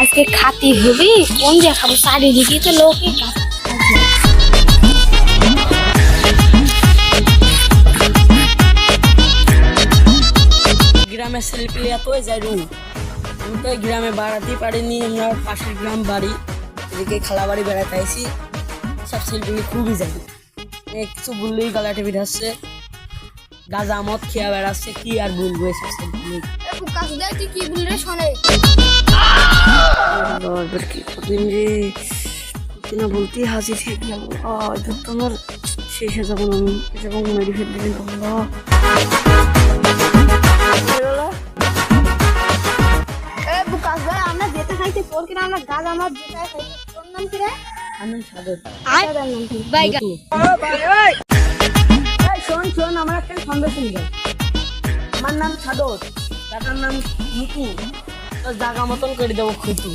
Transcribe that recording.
আজকে খাতি হবি কোন যে খাবো চারিদিকে তো লোকে গ্রামের ছেলেপিলে এত যাই রু আমি তো গ্রামে বাড়াতে পারিনি। আমরা পাশের গ্রাম বাড়ি এদিকে খালা বাড়ি বেড়াতে আইছি। সব ছেলেপিলে খুবই যাই কিছু বললেই গালাটে বেড়াচ্ছে, গাঁজা মদ খেয়া বেড়াচ্ছে। কি আর বলবো এসব ছেলেপিলে। তুই কি বলি রে শোনে না বলতে হাসি ঠিক গেল। তোমার শেষে যখন আমি যখন মেরে ফেলতে আমরা যেতে খাইতে তোর কিনা আমরা গাছ আমার যেতে খাইতে তোর নাম কি রে? আমি সাদর শোন আমার একটা সন্দেহ শুনি গেল। আমার নাম সাদর, দাদার নাম মুকু, তোর জায়গা মতন করে দেবো খুঁতু।